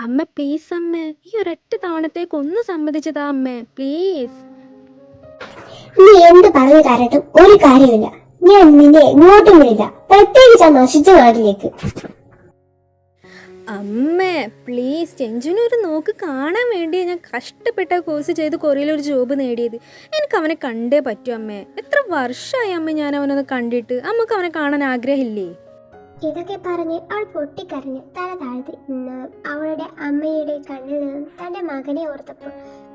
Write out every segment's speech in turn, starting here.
അമ്മ പ്ലീസ് അമ്മേ, ഈ ഒരൊറ്റ തവണത്തേക്ക് ഒന്ന് സമ്മതിച്ചതാ അമ്മേ, പ്ലീസ്. നീ എന്ത് പറഞ്ഞു തരട്ടും ഒരു കാര്യമില്ല. ഞാൻ നിന്നെ ഇങ്ങോട്ടും വിടില്ല, പ്രത്യേകിച്ച് ആ നശിച്ച നാട്ടിലേക്ക്. അമ്മേ പ്ലീസ്, ചെഞ്ചുനൊരു നോക്ക് കാണാൻ വേണ്ടിയാണ് ഞാൻ കഷ്ടപ്പെട്ട കോഴ്സ് ചെയ്ത് കൊറിയയിലൊരു ജോബ് നേടിയത്. എനിക്ക് അവനെ കണ്ടേ പറ്റൂ അമ്മേ. എത്ര വർഷമായി അമ്മ ഞാൻ അവനൊന്ന് കണ്ടിട്ട്. അമ്മക്ക് അവനെ കാണാൻ ആഗ്രഹമില്ലേ? ഇതൊക്കെ പറഞ്ഞ് അവൾ പൊട്ടിക്കരഞ്ഞ് തല താഴ്ത്തി നിന്നതും അവളുടെ അമ്മയുടെ കണ്ണിൽ നിന്നും തന്റെ മകനെ ഓർത്തപ്പോൾ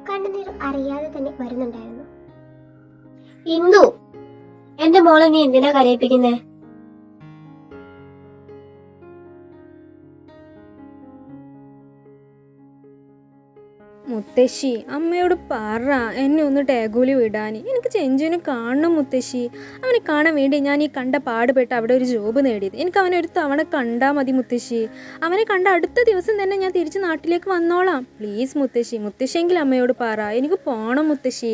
കണ്ണുനീർ അറിയാതെ തന്നെ വരുന്നുണ്ടായിരുന്നു. ഇന്ദു, എന്റെ മോളെ നീ എന്തിനാ കരയിപ്പിക്കുന്നേ? മുത്തശ്ശി, അമ്മയോട് പറ എന്നെ ഒന്ന് ടാഗോലി വിടാൻ. എനിക്ക് ചെഞ്ചുവിനെ കാണണം മുത്തശ്ശി. അവനെ കാണാൻ വേണ്ടി ഞാൻ ഈ കണ്ട പാടുപെട്ട് അവിടെ ഒരു ജോബ് നേടിയത്. എനിക്ക് അവനെ ഒരു തവണ കണ്ടാൽ മതി മുത്തശ്ശി. അവനെ കണ്ട അടുത്ത ദിവസം തന്നെ ഞാൻ തിരിച്ച് നാട്ടിലേക്ക് വന്നോളാം. പ്ലീസ് മുത്തശ്ശി, മുത്തശ്ശിയെങ്കിൽ അമ്മയോട് പറ, എനിക്ക് പോണം മുത്തശ്ശി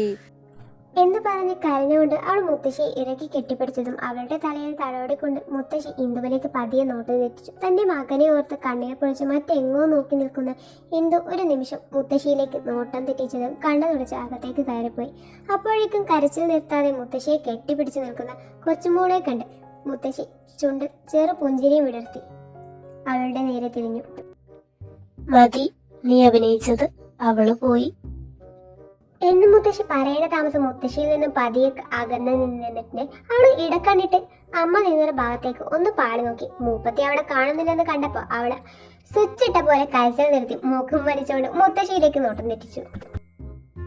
എന്ന് പറഞ്ഞ് കരഞ്ഞുകൊണ്ട് അവൾ മുത്തശ്ശിയെ ഇറക്കി കെട്ടിപ്പിടിച്ചതും അവളുടെ തലയിൽ തടവിക്കൊണ്ട് മുത്തശ്ശി ഇന്ദുവിലേക്ക് പതിയെ നോട്ടം തെറ്റിച്ചു. തന്റെ മകനെ ഓർത്ത് കണ്ണീർ പൊഴിച്ച് മറ്റെങ്ങോ നോക്കി നിൽക്കുന്ന ഇന്ദു ഒരു നിമിഷം മുത്തശ്ശിയിലേക്ക് നോട്ടം തെറ്റിച്ചതും കണ്ണു തുടച്ച് അകത്തേക്ക് കയറിപ്പോയി. അപ്പോഴേക്കും കരച്ചിൽ നിർത്താതെ മുത്തശ്ശിയെ കെട്ടിപ്പിടിച്ച് നിൽക്കുന്ന കൊച്ചുമോളെ കണ്ട് മുത്തശ്ശി ചുണ്ടിൽ ചെറു പുഞ്ചിരിയും വിടർത്തി അവളുടെ നേരെ തിരിഞ്ഞു. മതി, നീ അഭിനയിച്ചത്, അവള് പോയി എന്ന് മുത്തശ്ശി പറയേണ്ട താമസം മുത്തശ്ശിയിൽ നിന്നും പതിയെ അകന്ന് നിന്നിട്ട് അവൾ ഇടക്കണ്ണിട്ട് അമ്മ നിന്നൊരു ഭാഗത്തേക്ക് ഒന്ന് പാടി നോക്കി. മൂപ്പത്തി അവിടെ കാണുന്നില്ലെന്ന് കണ്ടപ്പോ അവള് സ്വിച്ചിട്ട പോലെ കരച്ചിൽ നിർത്തി മൂക്കും വലിച്ചുകൊണ്ട് മുത്തശ്ശിയിലേക്ക് നോട്ടം തെറ്റിച്ചു.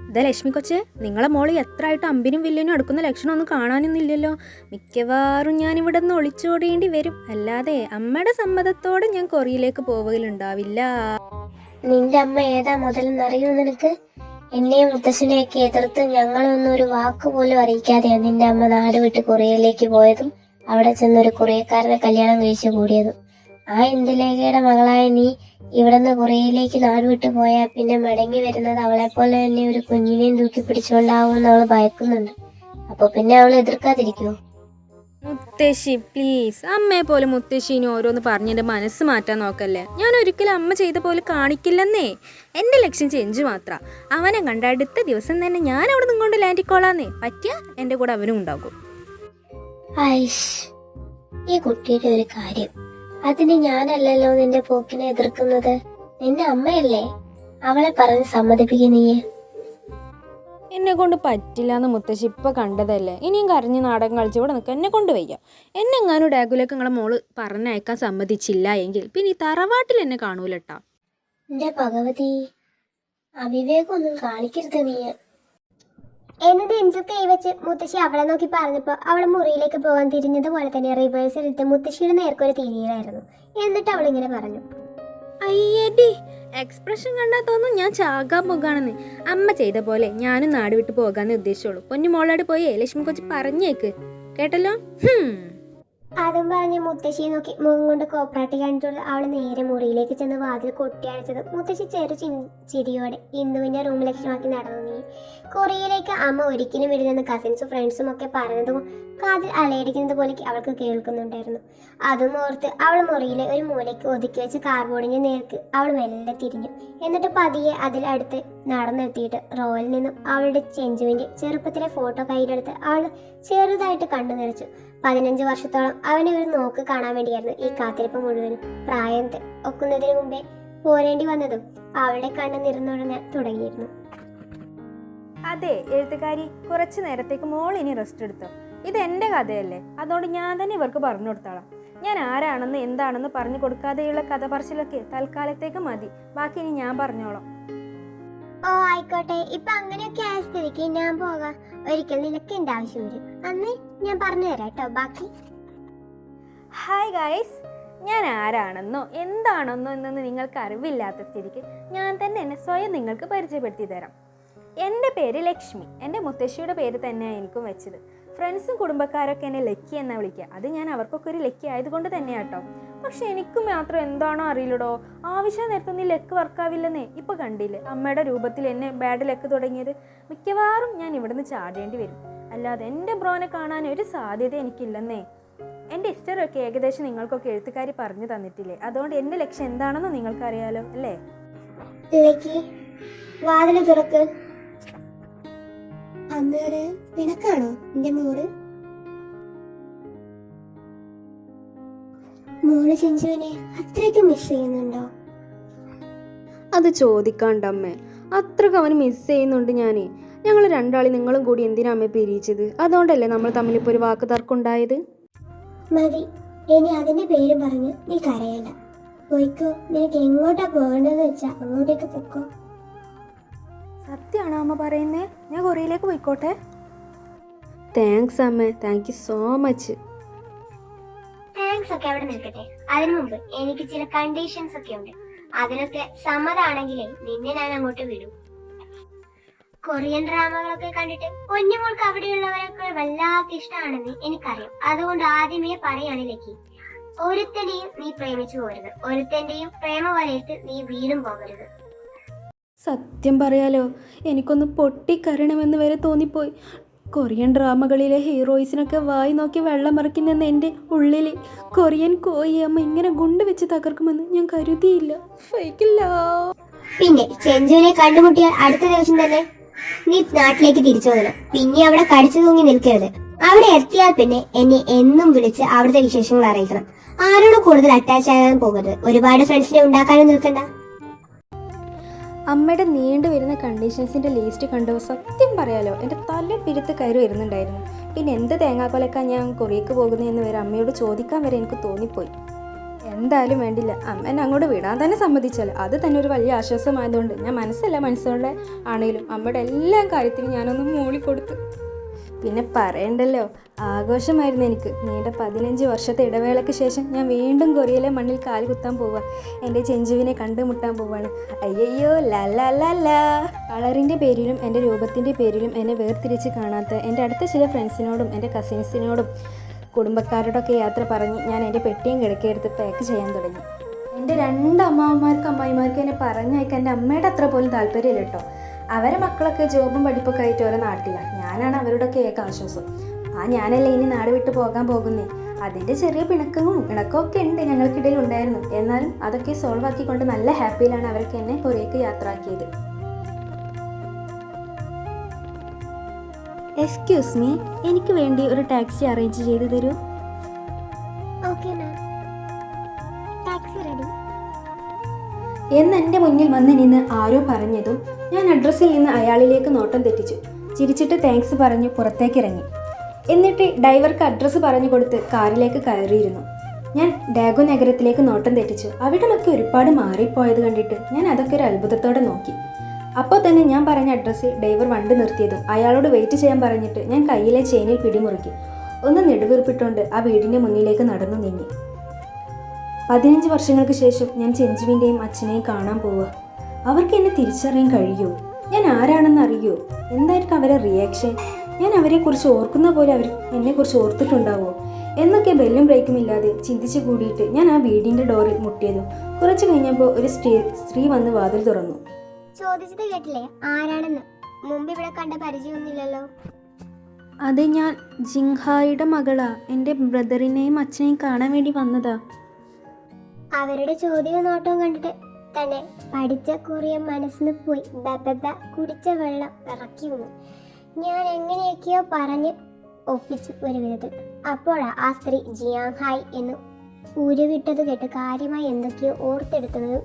ഇതാ ലക്ഷ്മി കൊച്ചേ, നിങ്ങളെ മോള് എത്ര ആയിട്ട് അമ്പിനും വില്ലിനും അടുക്കുന്ന ലക്ഷണം ഒന്നും കാണാനൊന്നുമില്ലല്ലോ. മിക്കവാറും ഞാൻ ഇവിടെ നിന്ന് ഒളിച്ചോടേണ്ടി വരും. അല്ലാതെ അമ്മയുടെ സമ്മതത്തോടെ ഞാൻ കൊറിയയിലേക്ക് പോവുകയുണ്ടാവില്ല. നിന്റെ അമ്മ ഏതാ മുതലെന്നറിയൂ നിനക്ക്? എന്നെയും മുത്തശ്ശനെയൊക്കെ എതിർത്ത് ഞങ്ങളൊന്നും ഒരു വാക്ക് പോലും അറിയിക്കാതെയാണ് നിന്റെ അമ്മ നാട് വിട്ട് കൊറിയയിലേക്ക് പോയതും അവിടെ ചെന്നൊരു കൊറിയക്കാരനെ കല്യാണം കഴിച്ചു കൂടിയതും. ആ ഇന്ദുലേഖയുടെ മകളായ നീ ഇവിടുന്ന് കൊറിയയിലേക്ക് നാട് വിട്ടു പോയാൽ പിന്നെ മടങ്ങി വരുന്നത് അവളെപ്പോലെ തന്നെ ഒരു കുഞ്ഞിനെയും തൂക്കി പിടിച്ചുകൊണ്ടാവുമെന്ന് അവള് ഭയക്കുന്നുണ്ട്. അപ്പൊ പിന്നെ അവൾ എതിർക്കാതിരിക്കുമോ? മുത്തശ്ശി പ്ലീസ്, അമ്മയെ പോലെ മുത്തശ്ശിനി ഓരോന്ന് പറഞ്ഞ് എൻ്റെ മനസ്സ് മാറ്റാൻ നോക്കല്ലേ. ഞാൻ ഒരിക്കലും അമ്മ ചെയ്ത പോലെ കാണിക്കില്ലെന്നേ. എൻ്റെ ലക്ഷ്യം ചെഞ്ചു മാത്രം. അവനെ കണ്ട അടുത്ത ദിവസം തന്നെ ഞാൻ അവിടെ നിന്നുകൊണ്ട് ലാൻഡിക്കോളാന്നേ. പറ്റിയ എൻ്റെ കൂടെ അവനും ഉണ്ടാകും. ഈ കുട്ടിയുടെ ഒരു കാര്യം, അതിന് ഞാനല്ലല്ലോ നിന്റെ പോക്കിനെ എതിർക്കുന്നത്, നിന്റെ അമ്മയല്ലേ. അവളെ പറഞ്ഞ് സമ്മതിപ്പിക്കുന്നീ. എന്നെ കൊണ്ട് പറ്റില്ല എന്ന് മുത്തശ്ശി ഇപ്പം കണ്ടതല്ലേ. ഇനിയും കരഞ്ഞ് നാടകം കളിച്ച് ഇവിടെ നിൽക്കാൻ എന്നെ കൊണ്ട് വയ്യ. എന്നെ എങ്ങാനും ഡാഗുലേക്ക് നിങ്ങളെ മോള് പറഞ്ഞയക്കാൻ സമ്മതിച്ചില്ല എങ്കിൽ പിന്നെ ഈ തറവാട്ടിൽ എന്നെ കാണൂലട്ടാ. എന്റെ ഭഗവതി, അവിവേകൊന്നും കാണിക്കരുത് നീ എന്നത് എഞ്ചു കൈവച്ച് മുത്തശ്ശി അവളെ നോക്കി പറഞ്ഞപ്പോ അവള് മുറിയിലേക്ക് പോകാൻ തിരിഞ്ഞതുപോലെ തന്നെ റിവേഴ്സിൽ ഇട്ട് മുത്തശ്ശിയുടെ നേർക്കൊരു തിരിയലായിരുന്നു. എന്നിട്ട് അവളിങ്ങനെ പറഞ്ഞു, അയ്യടി, എക്സ്പ്രഷൻ കണ്ടാൽ തോന്നും ഞാൻ ചാകാൻ പോകാണെന്ന്. അമ്മ ചെയ്ത പോലെ ഞാനും നാട് വിട്ട് പോകാന്നേ ഉദ്ദേശിച്ചോളൂ. പൊന്നു മോളോട് പോയേ ലക്ഷ്മി കൊച്ച് പറഞ്ഞേക്ക്, കേട്ടല്ലോ. അതും പറഞ്ഞ് മുത്തശ്ശിയെ നോക്കി മുഖം കൊണ്ട് കോപ്പറാട്ടി കാണിച്ചുകൊണ്ട് അവള് നേരെ മുറിയിലേക്ക് ചെന്ന് വാതിൽ കൊട്ടിയടച്ചത് മുത്തശ്ശി ചിരിയോടെ ഇന്ദുവിന്റെ റൂം ലക്ഷ്യമാക്കി നടന്നു നീ. കൊറിയയിലേക്ക് അമ്മ ഒരിക്കലും വിടുന്നെന്ന് കസിൻസും ഫ്രണ്ട്സും ഒക്കെ പറഞ്ഞതും കാതിൽ അലയടിക്കുന്നത് പോലെ അവൾക്ക് കേൾക്കുന്നുണ്ടായിരുന്നു. അതും ഓർത്ത് അവൾ മുറിയിലെ ഒരു മൂലയ്ക്ക് ഒതുക്കി വെച്ച് കാർബോർഡിന്റെ നേർക്ക് അവൾ മെല്ലെ തിരിഞ്ഞു. എന്നിട്ട് പതിയെ അതിൽ അടുത്ത് നടന്നെത്തിയിട്ട് റോയിൽ നിന്നും അവളുടെ ചെഞ്ചുവിന്റെ ചെറുപ്പത്തിലെ ഫോട്ടോ കയ്യിലെടുത്ത് അവൾ ചെറുതായിട്ട് കണ്ണു നിറച്ചു. 15 വർഷത്തോളം അവനെ ഒരു നോക്ക് കാണാൻ വേണ്ടിയായിരുന്നു ഈ കാത്തിരിപ്പ് മുഴുവനും. പ്രായം ഒക്കുന്നതിന് മുമ്പേ പോരേണ്ടി വന്നതും അവളുടെ കണ്ണ് നിറഞ്ഞൊഴുങ്ങാൻ തുടങ്ങിയിരുന്നു. അതെ എഴുത്തുകാരി, കുറച്ചു നേരത്തേക്ക് മോൾ ഇനി റെസ്റ്റ് എടുത്തോ. ഇത് എൻ്റെ കഥയല്ലേ, അതുകൊണ്ട് ഞാൻ തന്നെ ഇവർക്ക് പറഞ്ഞു കൊടുത്തോളാം. ഞാൻ ആരാണെന്ന് എന്താണെന്ന് പറഞ്ഞു കൊടുക്കാതെയുള്ള കഥ പറച്ചിലൊക്കെ തൽക്കാലത്തേക്ക് മതി. ബാക്കി ഇനി ഞാൻ പറഞ്ഞോളാം. ഓ ആയിക്കോട്ടെ, ഇപ്പൊ അങ്ങനെയൊക്കെ ആയ സ്ഥിതിക്ക് ഞാൻ പോകാം. ഒരിക്കൽ നിനക്ക് എന്റെ ആവശ്യം വരും, അന്ന് ഞാൻ പറഞ്ഞു തരാം കേട്ടോ ബാക്കി. ഹായ് ഗൈസ്, ഞാൻ ആരാണെന്നോ എന്താണെന്നോ എന്നൊന്നും നിങ്ങൾക്ക് അറിവില്ലാത്ത സ്ഥിതിക്ക് ഞാൻ തന്നെ എന്നെ സ്വയം നിങ്ങൾക്ക് പരിചയപ്പെടുത്തി തരാം. എൻ്റെ പേര് ലക്ഷ്മി. എൻ്റെ മുത്തശ്ശിയുടെ പേര് തന്നെയാണ് എനിക്കും വെച്ചത്. ഫ്രണ്ട്സും കുടുംബക്കാരൊക്കെ എന്നെ ലക്കി എന്നാണ് വിളിക്കുക. അത് ഞാൻ അവർക്കൊക്കെ ഒരു ലക്കി ആയതുകൊണ്ട് തന്നെയാണ് കേട്ടോ. പക്ഷെ എനിക്ക് മാത്രം എന്താണോ അറിയില്ലടോ, ആവശ്യം നേരത്തൊന്നും ഈ ലക്ക് വർക്കാവില്ലെന്നേ. ഇപ്പോൾ കണ്ടില്ലേ അമ്മയുടെ രൂപത്തിൽ എന്നെ ബാഡ് ലക്ക് തുടങ്ങിയത്. മിക്കവാറും ഞാൻ ഇവിടുന്ന് ചാടേണ്ടി വരും. അല്ലാതെ എൻ്റെ ബ്രോനെ കാണാൻ ഒരു സാധ്യത എനിക്കില്ലെന്നേ. എൻ്റെ ഹിസ്റ്ററിയൊക്കെ ഏകദേശം നിങ്ങൾക്കൊക്കെ എഴുത്തുകാരി പറഞ്ഞു തന്നിട്ടില്ലേ. അതുകൊണ്ട് എൻ്റെ ലക്ഷ്യം എന്താണെന്ന് നിങ്ങൾക്കറിയാലോ അല്ലേ. ലക്കി, വാതില് തുറക്ക്. അമ്മയോട് പിണക്കാണോ എന്റെ മോള്? മോള് ചിഞ്ചുവിനെ അത്രയ്ക്ക് മിസ് ചെയ്യുന്നുണ്ടോ? അത് ചോദിക്കാണ്ടമ്മേ, അത്രക്ക് അവന് മിസ് ചെയ്യുന്നുണ്ട് ഞാൻ. ഞങ്ങൾ രണ്ടാളി നിങ്ങളും കൂടി എന്തിനാ അമ്മ പിരിയിച്ചത്? അതുകൊണ്ടല്ലേ നമ്മൾ തമ്മിലിപ്പോൾ ഒരു വാക്ക് തർക്കം ഉണ്ടായത്. മതി, ഇനി അതിന്റെ പേര് പറഞ്ഞ് നീ കരയണ്ട. പോയിക്കോ, നിനക്ക് എങ്ങോട്ടാ പോകേണ്ടതെന്ന് വെച്ചാ അങ്ങോട്ടേക്ക് പൊക്കോ. സത്യമാണോ അമ്മ പറയുന്നേ? ഞാൻ കൊറിയയിലേക്ക് പോയിക്കോട്ടെ? താങ്ക്സ് അമ്മേ, thank you so much. Thanks ഒക്കെ അവിടെ നിൽക്കട്ടെ. അതിനു മുമ്പ് എനിക്ക് ചില കണ്ടീഷൻസ് ഒക്കെ ഉണ്ട്. അതിനൊക്കെ സമ്മതാണെങ്കിലേ നിന്നെ ഞാൻ അങ്ങോട്ട് വിടും. കൊറിയൻ ഡ്രാമകളൊക്കെ കണ്ടിട്ട് പൊന്നുമോൾക്ക് അവിടെയുള്ളവരൊക്കെ വല്ലാത്ത ഇഷ്ടമാണെന്ന് എനിക്കറിയാം. അതുകൊണ്ട് ആദ്യമേ പറയാണ് ലക്കി, ഒരുത്തനെയും നീ പ്രേമിച്ചു പോകരുത്. ഒരുത്തന്റെയും പ്രേമവലയത്തിൽ നീ വീണും പോകരുത്. സത്യം പറയാലോ, എനിക്കൊന്ന് പൊട്ടിക്കരണമെന്ന് വരെ തോന്നിപ്പോയി. കൊറിയൻ ഡ്രാമകളിലെ ഹീറോയിസിനൊക്കെ വായി നോക്കി വെള്ളം മറിക്കുന്ന എൻ്റെ ഉള്ളിൽ കൊറിയൻ കോയിയമ്മ ഇങ്ങനെ ഗുണ്ട് വെച്ച് തകർക്കുമെന്ന് ഞാൻ കരുതിയില്ല. ഫേക്കില്ല. പിന്നെ ചെഞ്ചുവിനെ കണ്ടുമുട്ടിയാൽ അടുത്ത ദിവസം തന്നെ നീ നാട്ടിലേക്ക് തിരിച്ചു പോകണം. പിന്നെ അവിടെ കടിച്ചു തൂങ്ങി നിൽക്കരുത്. അവിടെ എത്തിയാൽ പിന്നെ എന്നെ എന്നും വിളിച്ച് അവിടുത്തെ വിശേഷങ്ങൾ അറിയിക്കണം. ആരോടും കൂടുതൽ അറ്റാച്ച് ആകാൻ പോകരുത്. ഒരുപാട് ഫ്രണ്ട്സിനെ ഉണ്ടാക്കാനും നിൽക്കണ്ട. അമ്മയുടെ നീണ്ടു വരുന്ന കണ്ടീഷൻസിൻ്റെ ലിസ്റ്റ് കണ്ടോ? സത്യം പറയാലോ, എൻ്റെ തല പിരുത്ത് കയറി വരുന്നുണ്ടായിരുന്നു. പിന്നെ എന്ത് തേങ്ങാക്കൊലക്കാൻ ഞാൻ കൊറിയക്ക് പോകുന്നതെന്ന് വരെ അമ്മയോട് ചോദിക്കാൻ വരെ എനിക്ക് തോന്നിപ്പോയി. എന്തായാലും വേണ്ടില്ല, അമ്മേനെ അങ്ങോട്ട് വിടാൻ തന്നെ സമ്മതിച്ചാലോ അത് തന്നെ ഒരു വലിയ ആശ്വാസമായതുകൊണ്ട് ഞാൻ മനസ്സോടെ ആണെങ്കിലും അമ്മയുടെ എല്ലാ കാര്യത്തിനും ഞാനൊന്ന് മൂളിക്കൊടുത്തു. പിന്നെ പറയണ്ടല്ലോ, ആഘോഷമായിരുന്നു എനിക്ക്. നീണ്ട 15 വർഷത്തെ ഇടവേളയ്ക്ക് ശേഷം ഞാൻ വീണ്ടും കൊറിയയിലെ മണ്ണിൽ കാല് കുത്താൻ പോവുക. എൻ്റെ ചെഞ്ചുവിനെ കണ്ടുമുട്ടാൻ പോവാണ്. അയ്യോ ലല്ല. കളറിൻ്റെ പേരിലും എൻ്റെ രൂപത്തിൻ്റെ പേരിലും എന്നെ വേർതിരിച്ച് കാണാത്ത എൻ്റെ അടുത്ത ചില ഫ്രണ്ട്സിനോടും എൻ്റെ കസിൻസിനോടും കുടുംബക്കാരോടൊക്കെ യാത്ര പറഞ്ഞ് ഞാൻ എൻ്റെ പെട്ടിയും കിടക്കെടുത്ത് പാക്ക് ചെയ്യാൻ തുടങ്ങി. എൻ്റെ 2 അമ്മായിമാർക്കും എന്നെ പറഞ്ഞയക്കാൻ എൻ്റെ അമ്മയുടെ അത്ര പോലും താല്പര്യമില്ല കേട്ടോ. അവരെ മക്കളൊക്കെ ജോബും പഠിപ്പൊക്കെ ആയിട്ട് ഓരോ നാട്ടിലാണ്. ഞാനാണ് അവരോടൊക്കെ ഏക ആശ്വാസം. ഞാനല്ലേ ഇനി നാട് വിട്ട് പോകാൻ പോകുന്നേ. അതിൻ്റെ ചെറിയ ഇണക്കമൊക്കെ ഉണ്ട് ഞങ്ങൾക്കിടയിൽ ഉണ്ടായിരുന്നു. എന്നാലും അതൊക്കെ സോൾവ് ആക്കിക്കൊണ്ട് നല്ല ഹാപ്പിയിലാണ് അവർക്ക് എന്നെ കൊറിയക്ക് യാത്രയാക്കിയത്. എക്സ്ക്യൂസ് മീ, എനിക്ക് വേണ്ടി ഒരു ടാക്സി അറേഞ്ച് ചെയ്ത് തരൂ. എന്ന് എൻ്റെ മുന്നിൽ വന്ന് നിന്ന് ആരോ പറഞ്ഞതും ഞാൻ അഡ്രസ്സിൽ നിന്ന് അയാളിലേക്ക് നോട്ടം തെറ്റിച്ചു. ചിരിച്ചിട്ട് താങ്ക്സ് പറഞ്ഞു പുറത്തേക്കിറങ്ങി. എന്നിട്ട് ഡ്രൈവർക്ക് അഡ്രസ്സ് പറഞ്ഞു കൊടുത്ത് കാറിലേക്ക് കയറിയിരുന്നു. ഞാൻ ഡാഗോ നഗരത്തിലേക്ക് നോട്ടം തെറ്റിച്ചു. അവിടമൊക്കെ ഒരുപാട് മാറിപ്പോയത് കണ്ടിട്ട് ഞാൻ അതൊക്കെ ഒരു അത്ഭുതത്തോടെ നോക്കി. അപ്പോൾ തന്നെ ഞാൻ പറഞ്ഞ അഡ്രസ്സിൽ ഡ്രൈവർ വണ്ടി നിർത്തിയതും അയാളോട് വെയിറ്റ് ചെയ്യാൻ പറഞ്ഞിട്ട് ഞാൻ കയ്യിലെ ചെയിനിൽ പിടിമുറുക്കി ഒന്ന് നെടുവീർപ്പിട്ടുകൊണ്ട് ആ വീടിൻ്റെ മുന്നിലേക്ക് നടന്നു നീങ്ങി. 15 വർഷങ്ങൾക്ക് ശേഷം ഞാൻ ചെഞ്ചുവിൻ്റെയും അച്ഛനെയും കാണാൻ പോവുക. അവർക്ക് എന്നെ തിരിച്ചറിയാൻ കഴിയുമോ? ഞാൻ ആരാണെന്ന് അറിയുമോ? എന്തായിരിക്കും അവരുടെ റിയാക്ഷൻ? ഞാൻ അവരെക്കുറിച്ച് ഓർക്കുന്ന പോലെ അവർ എന്നെക്കുറിച്ച് ഓർത്തിട്ടുണ്ടാവുമോ എന്നൊക്കെ ബെല്ലും ബ്രേക്കും ഇല്ലാതെ ചിന്തിച്ചു കൂടിയിട്ട് ഞാൻ ആ വീടിൻ്റെ ഡോറിൽ മുട്ടിയതും കുറച്ച് കഴിഞ്ഞപ്പോൾ ഒരു സ്ത്രീ വന്ന് വാതിൽ തുറന്നു. ചോദിച്ചത് കേട്ടില്ലേ ആരാണെന്ന്? മുമ്പ് ഇവിടെ കണ്ട പരിചയമൊന്നുമില്ലല്ലോ. അത് ഞാൻ ജിങ്ഹായുടെ മകളാ. എൻ്റെ ബ്രദറിനെയും അച്ഛനെയും കാണാൻ വേണ്ടി വന്നതാ. അവരുടെ ചോദ്യവും നോട്ടവും കണ്ടിട്ട് തന്നെ പഠിച്ച കൊറിയൻ മനസ്സിന് പോയി. കുടിച്ച വെള്ളം ഇറക്കി വന്നു. ഞാൻ എങ്ങനെയൊക്കെയോ പറഞ്ഞ് ഒപ്പിച്ചു ഒരു വിധത്തിൽ. അപ്പോഴാ ആ സ്ത്രീ ജിയാങ്ഹായ് എന്ന് ഉരുവിട്ടത് കേട്ട് കാര്യമായി എന്തൊക്കെയോ ഓർത്തെടുക്കുന്നതും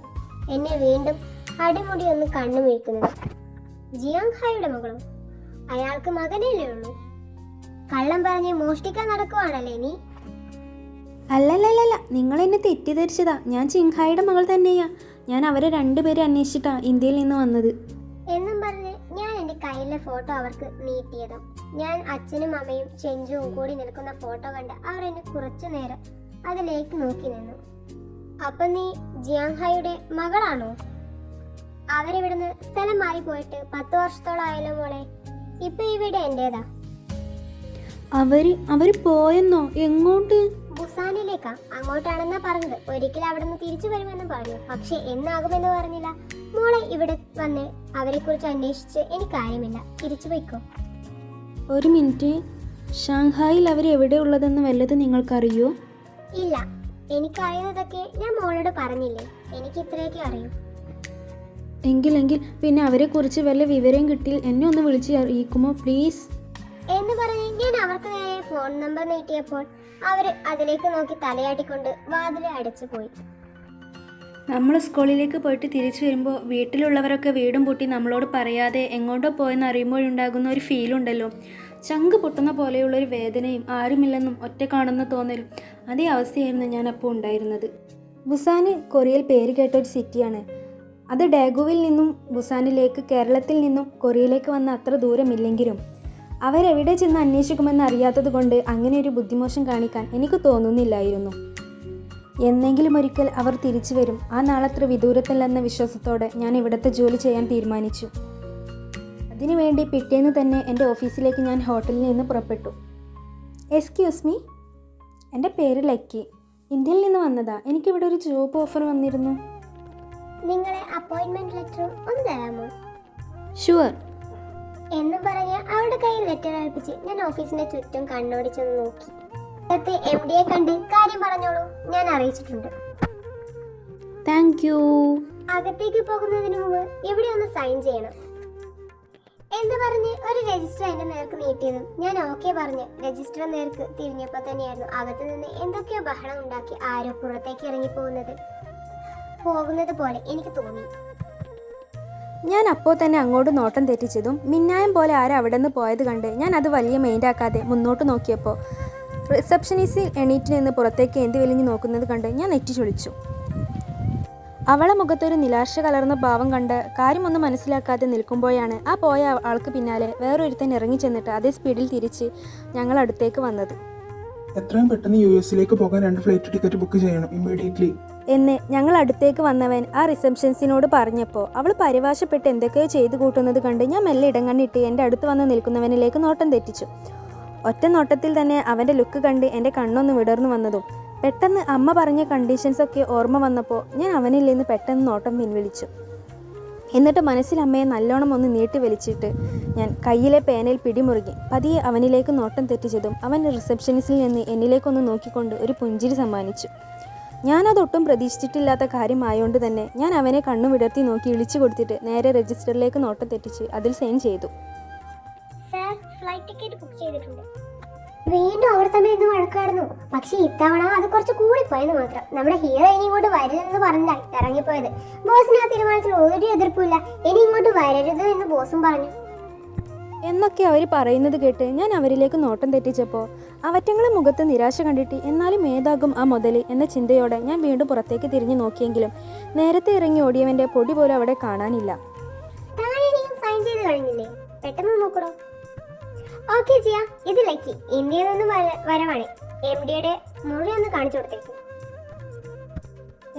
എന്നെ വീണ്ടും അടിമുടി ഒന്ന് കണ്ണു വീഴ്ക്കുന്നതും. ജിയാങ്ഹായുടെ മകളോ? അയാൾക്ക് മകനല്ലേ ഉള്ളൂ. കള്ളം പറഞ്ഞ് മോഷ്ടിക്കാൻ നടക്കുവാണല്ലേ നീ? അല്ലല്ലല്ല, നിങ്ങൾ എന്നെ തെറ്റിദ്ധരിച്ചതാ. ഞാൻ ജിങ്ഹായുടെ മകൾ തന്നെയാ. ഞാൻ അവരെ 2 പേരെ അന്വേഷിച്ചിട്ടാ ഇന്ത്യയിൽ നിന്ന് വന്നത് എന്നും പറഞ്ഞ് ഞാൻ എൻ്റെ കയ്യിലെ ഫോട്ടോ അവർക്ക് നീട്ടിയതും ഞാൻ അച്ഛനും അമ്മയും ചെഞ്ചുവും കൂടി നിൽക്കുന്ന ഫോട്ടോ കണ്ട് അവർ എന്നെ കുറച്ചു നേരം അതിലേക്ക് നോക്കി നിന്നു. അപ്പൊ നീ ജിയാങ്ഹായുടെ മകളാണോ? അവരിവിടുന്ന് സ്ഥലം മാറിപ്പോയിട്ട് 10 വർഷത്തോളം ആയല്ലോ മോളെ. ഇപ്പൊ ഈ വീട് എന്റേതാ. അവര് പോയെന്നോ? എങ്ങോട്ട്? ബുസാനിലേക്കാ. അങ്ങോട്ടാണെന്നാ പറഞ്ഞത്. ഒരിക്കൽ അവിടെ നിന്ന് തിരിച്ചു വരുമെന്ന് പറഞ്ഞു. പക്ഷെ എന്നാകുമെന്ന് പറഞ്ഞില്ല. മോളെ ഇവിടെ വന്ന് അവരെ കുറിച്ച് അന്വേഷിച്ച് എനിക്ക് കാര്യമില്ല. തിരിച്ചു പോയിക്കോ. ഒരു മിനിറ്റ്, ഷാങ്ഹായിൽ അവർ എവിടെ ഉള്ളതെന്ന് വല്ലത് നിങ്ങൾക്കറിയോ? ഇല്ല, എനിക്കറിയുന്നതൊക്കെ ഞാൻ മോളോട് പറഞ്ഞില്ലേ. എനിക്ക് ഇത്രയൊക്കെ അറിയൂ. എങ്കിൽ പിന്നെ അവരെക്കുറിച്ച് വല്ല വിവരം കിട്ടിയാൽ എന്നെ ഒന്ന് വിളിച്ച് അറിയിക്കുമോ പ്ലീസ്? എന്ന് പറഞ്ഞ് ഞാൻ അവർക്ക് നേരെ ഫോൺ നമ്പർ നീട്ടിയപ്പോൾ അവർ അതിലേക്ക് നോക്കി തലയാട്ടിക്കൊണ്ട് വാതിൽ അടച്ചു പോയി. നമ്മൾ സ്കൂളിലേക്ക് പോയിട്ട് തിരിച്ചു വരുമ്പോൾ വീട്ടിലുള്ളവരൊക്കെ വീടും പൂട്ടി നമ്മളോട് പറയാതെ എങ്ങോട്ടോ പോയെന്ന് അറിയുമ്പോഴുണ്ടാകുന്ന ഒരു ഫീലുണ്ടല്ലോ, ചങ്ക് പൊട്ടുന്ന പോലെയുള്ളൊരു വേദനയും ആരുമില്ലെന്നും ഒറ്റ കാണുന്ന തോന്നലും, അതേ അവസ്ഥയായിരുന്നു ഞാൻ അപ്പോൾ ഉണ്ടായിരുന്നത്. ബുസാന് കൊറിയയിൽ പേര് കേട്ട ഒരു സിറ്റിയാണ്. അത് ഡാഗുവിൽ നിന്നും ബുസാനിലേക്ക് കേരളത്തിൽ നിന്നും കൊറിയയിലേക്ക് വന്ന അത്ര ദൂരമില്ലെങ്കിലും അവരെവിടെ ചെന്ന് അന്വേഷിക്കുമെന്ന് അറിയാത്തത് കൊണ്ട് അങ്ങനെ ഒരു ബുദ്ധിമോശം കാണിക്കാൻ എനിക്ക് തോന്നുന്നില്ലായിരുന്നു. എന്നെങ്കിലും ഒരിക്കൽ അവർ തിരിച്ചു വരും, ആ നാളത്ര വിദൂരത്തില്ലെന്ന വിശ്വാസത്തോടെ ഞാൻ ഇവിടുത്തെ ജോലി ചെയ്യാൻ തീരുമാനിച്ചു. അതിനുവേണ്ടി പിറ്റേന്ന് തന്നെ എൻ്റെ ഓഫീസിലേക്ക് ഞാൻ ഹോട്ടലിൽ നിന്ന് പുറപ്പെട്ടു. എക്സ്ക്യൂസ് മീ, എൻ്റെ പേര് ലക്കി, ഇന്ത്യയിൽ നിന്ന് വന്നതാ. എനിക്കിവിടെ ഒരു ജോബ് ഓഫർ വന്നിരുന്നു. നിങ്ങളെ അപ്പോയിൻമെന്റ് ലെറ്ററും ഒന്ന് തരാമോ? ഷുവർ എന്നും പറഞ്ഞ് അവളുടെ കയ്യിൽ ലെറ്റർ ഏൽപ്പിച്ച് ഞാൻ ഓഫീസിന്റെ ചുറ്റും കണ്ണോടിച്ചൊന്ന് നോക്കി. അകത്ത് MD യെ കണ്ട് കാര്യം പറഞ്ഞോളൂ, ഞാൻ അറിയിച്ചിട്ടുണ്ട്. Thank you. അകത്തേക്ക് പോകുന്നതിന് മുമ്പ് ഇവിടെ ഒന്ന് സൈൻ ചെയ്യണം എന്ന് പറഞ്ഞ് ഒരു രജിസ്റ്റർ എന്റെ നേർക്ക് നീട്ടിയതും ഞാൻ ഓക്കെ പറഞ്ഞ് രജിസ്റ്റർ നേർക്ക് തിരിഞ്ഞപ്പോൾ തന്നെയായിരുന്നു അകത്ത് നിന്ന് എന്തൊക്കെയോ ബഹളം ഉണ്ടാക്കി ആരോ പുറത്തേക്ക് ഇറങ്ങിപ്പോകുന്നത് പോലെ എനിക്ക് തോന്നി. ഞാൻ അപ്പോൾ തന്നെ അങ്ങോട്ട് നോട്ടം തെറ്റിച്ചതും മിന്നായം പോലെ ആരും അവിടെ നിന്ന് പോയത് കണ്ട് ഞാൻ അത് വലിയ മെയിൻ്റാക്കാതെ മുന്നോട്ട് നോക്കിയപ്പോൾ റിസപ്ഷനിസ്റ്റിൽ എണീറ്റ് നിന്ന് പുറത്തേക്ക് എന്ത് വലിഞ്ഞ് നോക്കുന്നത് കണ്ട് ഞാൻ നെറ്റിച്ചൊളിച്ചു. അവളെ മുഖത്തൊരു നിരാശ കലർന്ന ഭാവം കണ്ട് കാര്യമൊന്നും മനസ്സിലാക്കാതെ നിൽക്കുമ്പോഴാണ് ആ പോയ ആൾക്ക് പിന്നാലെ വേറൊരുത്തൻ ഇറങ്ങി ചെന്നിട്ട് അതേ സ്പീഡിൽ തിരിച്ച് ഞങ്ങളടുത്തേക്ക് വന്നത്. എത്രയും പെട്ടെന്ന് US പോകാൻ 2 ഫ്ലൈറ്റ് ടിക്കറ്റ് ബുക്ക് ചെയ്യണം ഇമ്മീഡിയറ്റ്ലി എന്ന് ഞങ്ങൾ അടുത്തേക്ക് വന്നവൻ ആ റിസപ്ഷൻസിനോട് പറഞ്ഞപ്പോൾ അവൾ പരിഭാഷപ്പെട്ട് എന്തൊക്കെയോ ചെയ്തു കൂട്ടുന്നത് കണ്ട് ഞാൻ മെല്ലെ ഇടങ്ങണ്ണിട്ട് എൻ്റെ അടുത്ത് വന്ന് നിൽക്കുന്നവനിലേക്ക് നോട്ടം തെറ്റിച്ചു. ഒറ്റ നോട്ടത്തിൽ തന്നെ അവൻ്റെ ലുക്ക് കണ്ട് എൻ്റെ കണ്ണൊന്ന് വിടർന്നു വന്നതും പെട്ടെന്ന് അമ്മ പറഞ്ഞ കണ്ടീഷൻസൊക്കെ ഓർമ്മ വന്നപ്പോൾ ഞാൻ അവനിൽ നിന്ന് പെട്ടെന്ന് നോട്ടം പിൻവലിച്ചു. എന്നിട്ട് മനസ്സിൽ അമ്മയെ നല്ലോണം ഒന്ന് നീട്ടി വലിച്ചിട്ട് ഞാൻ കയ്യിലെ പേനയിൽ പിടിമുറുകി പതിയെ അവനിലേക്ക് നോട്ടം തെറ്റിച്ചതും അവൻ റിസപ്ഷനിസ്റ്റിൽ നിന്ന് എന്നിലേക്കൊന്ന് നോക്കിക്കൊണ്ട് ഒരു പുഞ്ചിരി സമ്മാനിച്ചു. ഞാനതൊട്ടും പ്രതീക്ഷിച്ചിട്ടില്ലാത്ത കാര്യമായതുകൊണ്ട് തന്നെ ഞാൻ അവനെ കണ്ണു വിടർത്തി നോക്കി ഇളിച്ചു കൊടുത്തിട്ട് നേരെ രജിസ്റ്ററിലേക്ക് നോട്ടം തെറ്റിച്ച് അതിൽ സൈൻ ചെയ്തു. സർ, ഫ്ലൈറ്റ് ടിക്കറ്റ് ബുക്ക് ചെയ്തിട്ടുണ്ട്. വീണ്ടും അവർ തമ്മിൽ ഇന്ന് വഴക്കായിരുന്നു. പക്ഷെ ഇത്തവണ അത് കുറച്ച് കൂടിപ്പോയെന്ന് മാത്രം. നമ്മുടെ ഹീറോ ഇനി ഇങ്ങോട്ട് വരില്ലെന്ന് പറഞ്ഞാൽ ഇറങ്ങിപ്പോയത്. ബോസിന് ആ തീരുമാനത്തിൽ ഒരു എതിർപ്പില്ല. ഇനി ഇങ്ങോട്ട് വരരുത് എന്ന് ബോസും പറഞ്ഞു എന്നൊക്കെ അവർ പറയുന്നത് കേട്ട് ഞാൻ അവരിലേക്ക് നോട്ടം തെറ്റിച്ചപ്പോൾ അവറ്റങ്ങളെ മുഖത്ത് നിരാശ കണ്ടിട്ട് എന്നാലും ഏതാകും ആ മുതൽ എന്ന ചിന്തയോടെ ഞാൻ വീണ്ടും പുറത്തേക്ക് തിരിഞ്ഞു നോക്കിയെങ്കിലും നേരത്തെ ഇറങ്ങി ഓടിയവൻ്റെ പൊടി പോലും അവിടെ കാണാനില്ല. സൈൻ ചെയ്ത് കഴിഞ്ഞില്ലേ? പെട്ടെന്ന് നോക്കണോ? ഓക്കെ ജിയ, ഇത് ലക്കി, ഇന്ത്യയിൽ നിന്ന് വരവാണ്. MDയുടെ മുറി ഒന്ന് കാണിച്ചു കൊടുത്തേക്ക്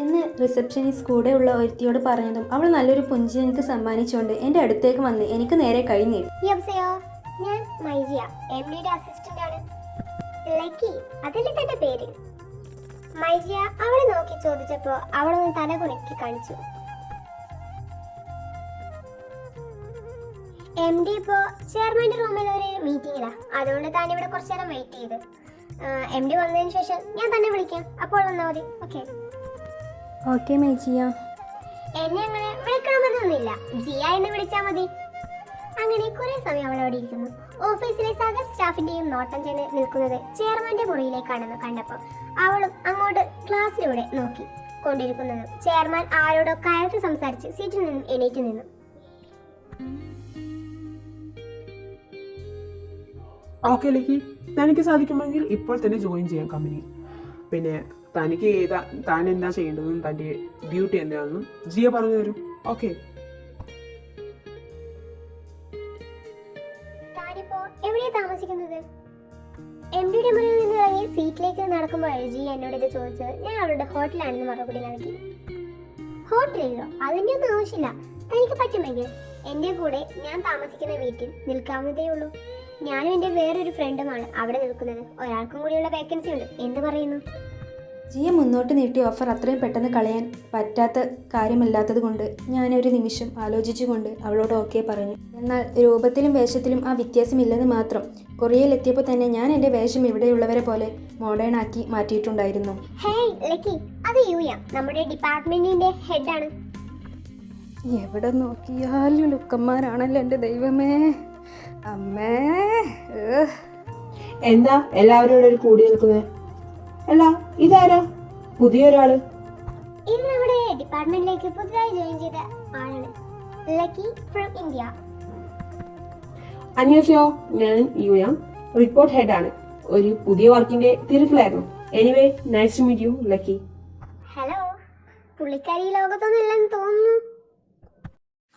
എന്ന് റിസപ്ഷനിസ്റ്റ് കൂടെയുള്ള ഒരുത്തിയോട് പറഞ്ഞതും അവൾ നല്ലൊരു പുഞ്ചി എനിക്ക് സമ്മാനിച്ചുകൊണ്ട് എൻ്റെ അടുത്തേക്ക് വന്ന് എനിക്ക് നേരെ കൈ നീട്ടി. ഞാൻ മൈജിയ, MDയുടെ അസിസ്റ്റന്റ് ആണ്. ലക്കി, അതല്ലേ തന്റെ പേര്? മൈജിയ അവളെ നോക്കി ചോദിച്ചപ്പോ അവളൊന്ന് തല കുണക്കി കാണിച്ചു. MD ഇപ്പോ ചെയർമാന്റെ റൂമിൽ ഒരു മീറ്റിംഗിലാ, അതുകൊണ്ട് താൻ ഇവിടെ കുറച്ചു നേരം വെയിറ്റ് ചെയ്ത്. MD വന്നതിന് ശേഷം ഞാൻ തന്നെ വിളിക്കാം, അപ്പോൾ വന്നാൽ മതി. ഓക്കെ മൈജിയ. എന്നെ അങ്ങനെ വിളിക്കണമെന്നൊന്നുമില്ല, ജിയ എന്ന് വിളിച്ചാൽ മതി. അങ്ങനെ കുറെ സമയം അവൾ അവിടെ ഇരിക്കുന്നു. ഓഫീസിലെ സകല സ്റ്റാഫിന്റെയും നോട്ടം ചെന്ന് നിൽക്കുന്നത് ചെയർമാന്റെ മുറിയിലേക്കാണെന്ന് കണ്ടപ്പോൾ അവളും അങ്ങോട്ട് ക്ലാസ്സിലൂടെ നോക്കി കൊണ്ടിരിക്കുന്നത്. ചെയർമാൻ ആരോടോ കയർത്ത് സംസാരിച്ച് സീറ്റിൽ നിന്നും എണീറ്റ് നിന്നു. ഓക്കെ ലക്കി, തനിക്ക് സാധിക്കുമെങ്കിൽ ഇപ്പോൾ തന്നെ ജോയിൻ ചെയ്യാം കമ്പനി. പിന്നെ തനിക്ക് താൻ എന്താ ചെയ്യേണ്ടതെന്നും തൻ്റെ ഡ്യൂട്ടി എന്താണെന്നും ജിയ പറഞ്ഞു തരും. ഓക്കെ. താനിപ്പോ എവിടെയാ താമസിക്കുന്നത്? MDയുടെ മുറിയിൽ നിന്ന് ഇറങ്ങി സീറ്റിലേക്ക് നടക്കുമ്പോഴാണ് ജിയ എന്നോട് ഇത് ചോദിച്ചത്. ഞാൻ അവളുടെ ഹോട്ടലാണെന്ന് മറുപടി നൽകി. ഹോട്ടലിലോ? അതിൻ്റെ ഒന്നും ആവശ്യമില്ല. തനിക്ക് പറ്റുമെങ്കിൽ എൻ്റെ കൂടെ ഞാൻ താമസിക്കുന്ന വീട്ടിൽ നിൽക്കാവുന്നതേ ഉള്ളൂ. ഞാനും എൻ്റെ വേറൊരു ഫ്രണ്ടുമാണ് അവിടെ നിൽക്കുന്നത്. ഒരാൾക്കും കൂടിയുള്ള വേക്കൻസി ഉണ്ട്. എന്ത് പറയുന്നു? ജിയ മുന്നോട്ട് നീട്ടിയ ഓഫർ അത്രയും പെട്ടെന്ന് കളയാൻ പറ്റാത്ത കാര്യമല്ലാത്തത് കൊണ്ട് ഞാനൊരു നിമിഷം ആലോചിച്ചുകൊണ്ട് അവളോട് ഓക്കെ പറഞ്ഞു. എന്നാൽ രൂപത്തിലും വേഷത്തിലും ആ വ്യത്യാസമില്ലെന്ന് മാത്രം. കൊറിയയിലെത്തിയപ്പോൾ തന്നെ ഞാൻ എൻ്റെ വേഷം ഇവിടെയുള്ളവരെ പോലെ മോഡേൺ ആക്കി മാറ്റിയിട്ടുണ്ടായിരുന്നു. ഹേയ് ലക്കി, അത് യൂയ, നമ്മുടെ ഡിപ്പാർട്ട്മെന്റിന്റെ ഹെഡാണ്. എവിടെ നോക്കിയാലും ലുക്കന്മാരാണല്ലോ എൻ്റെ ദൈവമേ. അമ്മേ. എന്താ എല്ലാവരും ഇവിടെ ഒരു കൂടി നിൽക്കുന്നത്? അല്ല, ഇതാരാ പുതിയൊരാള്? ഇത് നമ്മുടെ ഡിപ്പാർട്ട്മെന്റിലേക്ക് പുതുതായി ജോയിൻ ചെയ്ത ആളാണ്, ലക്കി ഫ്രം ഇന്ത്യ. അന്വേഷിച്ചോ, ഞാൻ യുയ, റിപ്പോർട്ട് ഹെഡ് ആണ്. ഒരു പുതിയ വർക്കിന്റെ തിരക്കിലായിരുന്നു. Anyway, nice to meet you Lucky. Hello, പുള്ളിക്കാരി ഈ ലോകത്തൊന്നും ഇല്ലെന്ന് തോന്നുന്നു.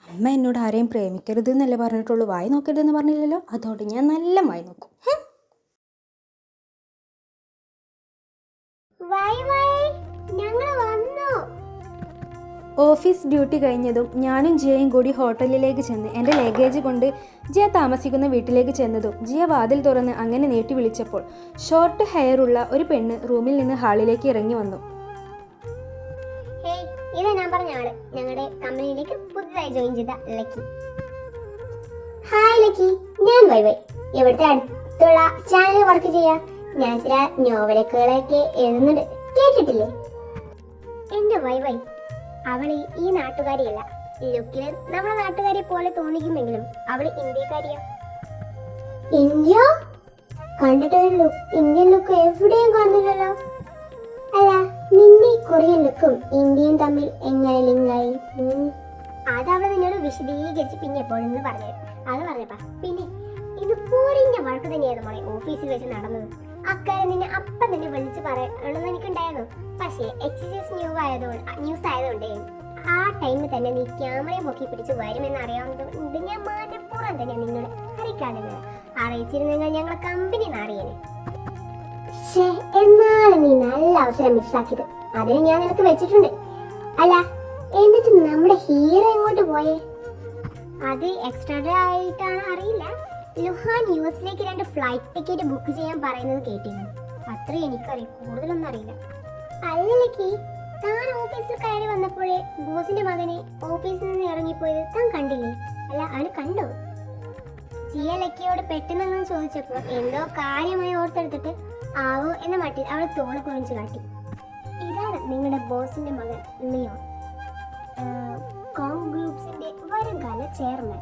അമ്മ എന്നോട് ആരെയും പ്രേമിക്കരുത് എന്നല്ലേ പറഞ്ഞിട്ടുള്ളൂ, വായി നോക്കരുതെന്ന് പറഞ്ഞില്ലല്ലോ. അതോടെ ഞാൻ നല്ല വായി നോക്കും. ഞങ്ങൾ വന്നു. ഓഫീസ് ഡ്യൂട്ടി കഴിഞ്ഞതും ഞാനും ജിയയും കൂടി ഹോട്ടലിലേക്ക് ചെന്ന് എൻ്റെ ലഗേജ് കൊണ്ട് ജിയ താമസിക്കുന്ന വീട്ടിലേക്ക് ചെന്നതും ജിയ വാതിൽ തുറന്ന് അങ്ങനെ നീട്ടി വിളിച്ചപ്പോൾ ഷോർട്ട് ഹെയറുള്ള ഒരു പെണ്ണ് റൂമിൽ നിന്ന് ഹാളിലേക്ക് ഇറങ്ങി വന്നു. ഇതാ ഞാൻ പറഞ്ഞ ആള്, ഞങ്ങളുടെ കമ്പനിയിലേക്ക് പുതുതായി ജോയിൻ ചെയ്ത ലക്കി. ഹായ് ലക്കി, ഞാൻ വൈവൈ. ഇവിടുത്തെ അടുത്തുള്ള ചാനൽ വർക്ക് ചെയ്യാ. ഞാൻ ചില നോവലൊക്കെ എഴുതുന്നുണ്ട്, കേട്ടിട്ടില്ലേ? എന്റെ വൈവൈ, അവള് ഈ നാട്ടുകാരിയല്ല. ലുക്കില് നമ്മളെ നാട്ടുകാരെ പോലെ തോന്നിക്കുമെങ്കിലും അവള് ഇന്ത്യക്കാരിയാ. ഇന്ത്യ കണ്ടിട്ട് ഇന്ത്യൻ ലുക്ക് എവിടെയും കാണുന്നില്ലല്ലോ. അല്ല, നിന്റെ കൊറിയൻ ലുക്കും ഇന്ത്യയും തമ്മിൽ എങ്ങനെ ലിങ്കായി? അതവള് നിന്നോട് വിശദീകരിച്ച് പിന്നെ എപ്പോഴെന്ന് പറഞ്ഞു. അത് പറഞ്ഞപ്പാ പിന്നെ ഇത് പോരിന്റെ വഴക്ക് തന്നെയായിരുന്നു മോളെ ഓഫീസിൽ വെച്ച് നടന്നത്. അക്കാര്യം നിന്നെ അപ്പം തന്നെ വിളിച്ച് പറയണമെന്ന് എനിക്കുണ്ടായിരുന്നു. പക്ഷേ എക്സസൈസ് ന്യൂസ് ആയതുകൊണ്ട് ആ ടൈമിൽ തന്നെ നീ ക്യാമറയും പൊക്കി പിടിച്ച് വരുമെന്ന് അറിയാവുന്നതുകൊണ്ട് ഞാൻ മനഃപൂർവ്വം തന്നെ നിന്നോട് അറിയിക്കാതെ അറിയിച്ചിരുന്നെങ്കിൽ ഞങ്ങളെ കമ്പനി അറിയണേ. എന്നാലും നീ നല്ല അവസരം മിസ്സാക്കിയത്. അതിന് ഞാൻ നിനക്ക് വെച്ചിട്ടുണ്ട്. അല്ല, എന്നിട്ട് നമ്മുടെ ഹീറോ എങ്ങോട്ട് പോയേ? അത് എക്സ്ട്രാ ആയിട്ടാണ് അറിയില്ല. ലുഹാൻ യുഎസിലേക്ക് 2 ഫ്ലൈറ്റ് ടിക്കറ്റ് ബുക്ക് ചെയ്യാൻ പറയുന്നത് കേട്ടിരുന്നു. അത്ര എനിക്കറിയാം, കൂടുതലൊന്നും അറിയില്ല. അല്ലലേക്ക്, താൻ ഓഫീസിൽ കയറി വന്നപ്പോഴേ ബോസിന്റെ മകനെ ഓഫീസിൽ നിന്ന് ഇറങ്ങിപ്പോയത് താൻ കണ്ടില്ലേ? അല്ല, അവന് കണ്ടോ? ജിയ ലക്കിയോട് പെട്ടെന്ന് ചോദിച്ചപ്പോൾ എന്തോ കാര്യമായി ഓർത്തെടുത്തിട്ട് ആവോ എന്ന മട്ടിൽ അവൾ തോള് കുറിച്ച് കാട്ടി. ഇതാണ് നിങ്ങളുടെ ബോസിന്റെ മകൻ ലിയോ, കോങ് ഗ്രൂപ്പ്സിന്റെ വരുംകാല ചെയർമാൻ.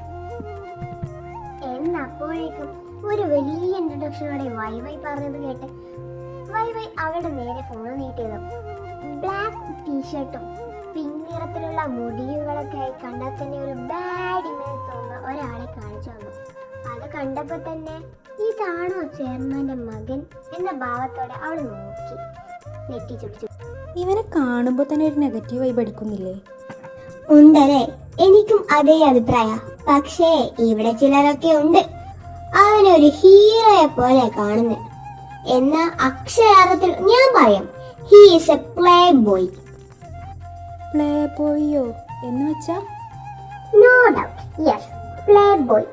എന്നപ്പോഴേക്കും ഒരു വലിയ ഇൻട്രൊഡക്ഷനോടെ വൈവൈ പറഞ്ഞത് കേട്ട് വൈവൈ അവളുടെ നേരെ ഫോൺ നീട്ടിയതും ബ്ലാക്ക് ടീഷർട്ടും പിങ്ക് നിറത്തിലുള്ള മുടിയുകളൊക്കെ ആയി കണ്ടാൽ തന്നെ ഒരു ബാഡ് ഇമേജ് തോന്നുന്ന ഒരാളെ കാണിച്ചു തന്നു. അത് കണ്ടപ്പോൾ തന്നെ ഇതാണോ ചെയർമാന്റെ മകൻ എന്ന ഭാവത്തോടെ അവൾ നോക്കി നെറ്റിച്ചുടിച്ചു. ഇവനെ കാണുമ്പോൾ തന്നെ ഒരു നെഗറ്റീവ് വൈബ് അടിക്കുന്നില്ലേ? ഉണ്ടല്ലേ, എനിക്കും അതേ അഭിപ്രായ. പക്ഷേ ഇവിടെ ചിലരൊക്കെ ഉണ്ട് അവനൊരു ഹീറോയെ പോലെ കാണുന്നത്. എന്ന അക്ഷരാർത്ഥത്തിൽ ഞാൻ പറയാം, he is a playboy. പ്ലേ ബോയോ എന്ന് വെച്ചാ? No doubt, yes, playboy.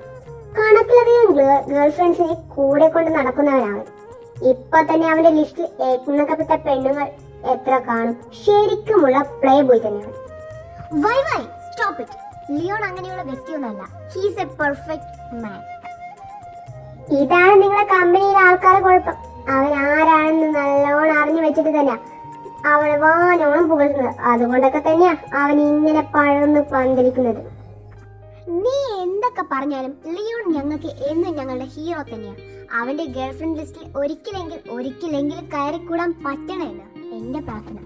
കണക്കിലധികം ഗേൾ ഫ്രണ്ട്സിനെ കൂടെ കൊണ്ട് നടക്കുന്നവനാണ്. ഇപ്പൊ തന്നെ അവന്റെ ലിസ്റ്റിൽ എണ്ണക്കപ്പെട്ട പെണ്ണുങ്ങൾ എത്ര കാണും? ശരിക്കുമുള്ള പ്ലേ ബോയ് തന്നെയാണ്. Why stop it. ലിയോൺ അങ്ങനെയുള്ള വ്യക്തിയൊന്നുമല്ല. He is a perfect man. ഇതാണ് നിങ്ങളെ കമ്പനിയിലെ ആൾക്കാരെ കുഴപ്പം. അവൻ ആരാണെന്ന് നല്ലോണം അറിഞ്ഞു വെച്ചിട്ട് തന്നെയാ അവനെ വാനോളം പുകഴ്ത്തുന്നത്. അതുകൊണ്ടൊക്കെ തന്നെയാ അവൻ ഇങ്ങനെ പഴന്ന് പന്തലിക്കുന്നത്. നീ എന്തൊക്കെ പറഞ്ഞാലും ലിയോൺ ഞങ്ങൾക്ക് എന്നും ഞങ്ങളുടെ ഹീറോ തന്നെയാ. അവന്റെ ഗേൾഫ്രണ്ട് ലിസ്റ്റിൽ ഒരിക്കലെങ്കിലും കയറിക്കൂടാൻ പറ്റണമെന്ന് എന്റെ പ്രാർത്ഥന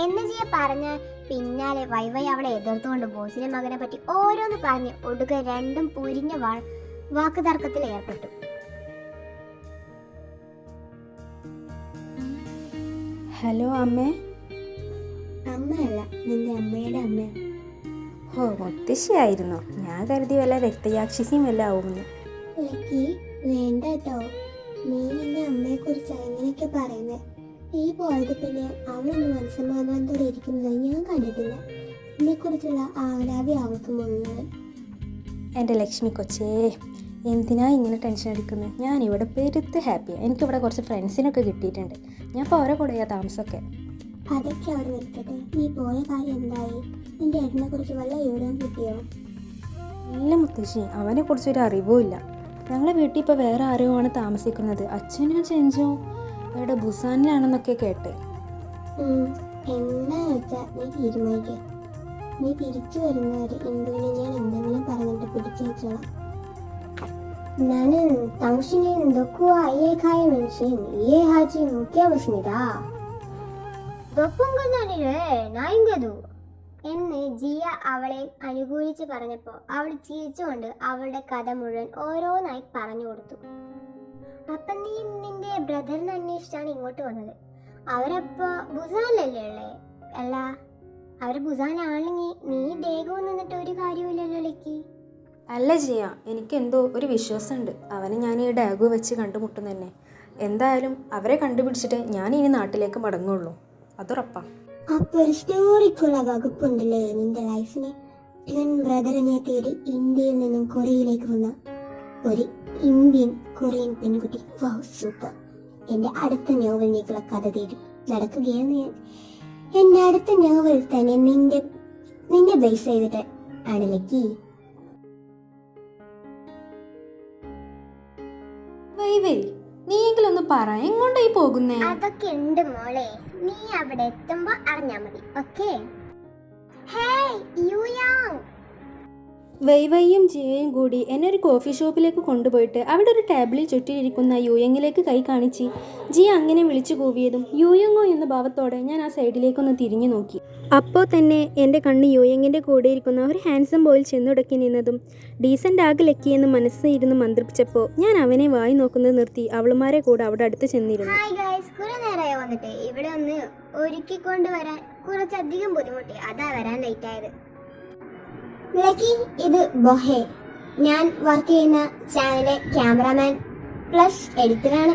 എന്ന് ജിയ പറഞ്ഞ പിന്നാലെ വൈവൈ അവളെ എതിർത്തുകൊണ്ട് ബോസിന്റെ മകനെ പറ്റി ഓരോന്ന് പറഞ്ഞ് ഒടുക്ക രണ്ടും പൊരിഞ്ഞ വാക്കുതർക്കത്തിൽ ഏർപ്പെട്ടു. ഹലോ അമ്മേ. അമ്മയല്ല, നിന്റെ അമ്മയുടെ അമ്മ. ഓ, മുത്തശ്ശിയായിരുന്നു. ഞാൻ കരുതി വല്ല രക്തയാക്ഷിസിയും വല്ല ആവുമെന്ന്. വേണ്ട കേട്ടോ, നീ നിന്റെ അമ്മയെ കുറിച്ച് എങ്ങനെയൊക്കെ പറയുന്നേ. നീ പോയത് പിന്നെ അവളൊന്ന് മനസ്സമാധാനത്തോടെ ഇരിക്കുന്നത് ഞാൻ കണ്ടിട്ടില്ല. എന്നെ കുറിച്ചുള്ള ആവലാതി അവൾക്ക് മുഴുവൻ. എൻ്റെ ലക്ഷ്മി കൊച്ചേ, എന്തിനാ ഇങ്ങനെ ടെൻഷൻ അടിക്കുന്നത്? ഞാനിവിടെ പെരുത്ത് ഹാപ്പിയാണ്. എനിക്കിവിടെ കുറച്ച് ഫ്രണ്ട്സിനൊക്കെ കിട്ടിയിട്ടുണ്ട്. ഞാൻ ഇപ്പോൾ ഓരോ കൂടെയാണ് താമസമൊക്കെ. അതൊക്കെ അവിടെ നിൽക്കട്ടെ. നീ പോയ കാര്യം എന്തായി? നിന്റെ ഏട്ടനെ കുറിച്ച് വല്ല വിവരം കിട്ടിയോ? ഇല്ല മുത്തശ്ശി, അവനെ കുറിച്ചൊരു അറിവും ഇല്ല. ഞങ്ങളെ വീട്ടിൽ ഇപ്പോൾ വേറെ ആരുമാണ് താമസിക്കുന്നത്. അച്ഛനും ചെഞ്ചും ഇവിടെ ബുസാനിലാണെന്നൊക്കെ കേട്ടെ. എന്താ വെച്ചാ നീ തീരുമാനിക്കുക. നീ തിരിച്ചു വരുന്നവരെ ഇന്ദുവിനെ ഞാൻ എന്തെങ്കിലും പറഞ്ഞിട്ട് പിടിച്ചു വെച്ചോളാം. 나는 당신은 너와 이해가의 mention 이해하지 못하겠습니다. 몇번 그날이래 나인데도 എന്ന് ജിയ അവളെ അനുകൂലിച്ച് പറഞ്ഞപ്പോൾ അവൾ ചിരിച്ചുകൊണ്ട് അവളുടെ കഥ മുഴുവൻ ഓരോന്നായി പറഞ്ഞു കൊടുത്തു. അപ്പം നീ നിന്റെ ബ്രദറിനെ അന്വേഷിച്ചാണ് ഇങ്ങോട്ട് വന്നത്. അവരപ്പോ ബുസാനിലല്ലേ ഉള്ളേ? അല്ല, അവർ ബുസാനാണെങ്കിൽ നീ ഡേഗോ നിന്നിട്ട് ഒരു കാര്യമില്ലല്ലോ ലക്കി. അല്ല ജിയ, എനിക്കെന്തോ ഒരു വിശ്വാസമുണ്ട് അവനെ ഞാൻ ഈ ഡാഗു വെച്ച് കണ്ടുമുട്ടും തന്നെ. എന്തായാലും അവരെ കണ്ടുപിടിച്ചിട്ട് ഞാൻ ഇനി നാട്ടിലേക്ക് മടങ്ങുള്ളൂ, അതുറപ്പാ. അപ്പൊ ഒരു സ്റ്റോറിക്കുള്ള വകുപ്പുണ്ടല്ലേ നിന്റെ ലൈഫിന്. ഇവൻ ബ്രദറിനെ തേടി ഇന്ത്യയിൽ നിന്നും കൊറിയയിലേക്ക് വന്ന ഒരു ഇന്ത്യൻ കൊറിയൻ പെൺകുട്ടി. വാവ്, സൂപ്പർ. എന്റെ അടുത്ത നോവലിലേക്കുള്ള കഥ തേടി നടക്കുകയാണ് ഞാൻ. എന്റെ അടുത്ത നോവൽ തന്നെ നിന്റെ ബേസ് ചെയ്തിട്ട് ആണ് ലക്കി. നീയെങ്കിലൊന്ന് പറ, എങ്ങോട്ടായി പോകുന്നേ? അതൊക്കെ ഉണ്ട് മോളെ, നീ അവിടെ എത്തുമ്പോ അറിഞ്ഞാ മതി. ഓക്കേ. ഹേയ് യുയാങ്. വൈവയും ജിയയും കൂടി എന്നെ ഒരു കോഫി ഷോപ്പിലേക്ക് കൊണ്ടുപോയിട്ട് അവിടെ ഒരു ടേബിളിൽ ചുറ്റിലിരിക്കുന്ന യുയങ്ങിലേക്ക് കൈ കാണിച്ച് ജിയ അങ്ങനെ വിളിച്ചു കൂവിയതും യുയങ്ങോ എന്ന ഭാവത്തോടെ ഞാൻ ആ സൈഡിലേക്കൊന്ന് തിരിഞ്ഞു നോക്കി. അപ്പോൾ തന്നെ എൻ്റെ കണ്ണ് യുയങ്ങിൻ്റെ കൂടെ ഇരിക്കുന്ന ഒരു ഹാൻസം ബോയിൽ ചെന്നുടക്കി നിന്നതും ഡീസൻ്റ് ആകെ ലക്കിയെന്ന് മനസ്സ് ഇരുന്ന് മന്ത്രിപ്പിച്ചപ്പോൾ ഞാൻ അവനെ വായി നോക്കുന്നത് നിർത്തി അവളുമാരെ കൂടെ അവിടെ അടുത്ത് ചെന്നിരുന്നു. ഹായ് ഗൈസ്, കുറെ നേരമായി വന്നിട്ട്. ഇവിടെ ഒന്ന് ഒരുക്കിക്കൊണ്ട് വരാൻ കുറച്ചധികം ബുദ്ധിമുട്ടി, അതാ വരാൻ ലേറ്റ് ആയത്. ലക്കി, ഇത് ബൊഹെ. ഞാൻ വർക്ക് ചെയ്യുന്ന ചാനലിലെ ക്യാമറാമാൻ പ്ലസ് എഡിറ്ററാണ്.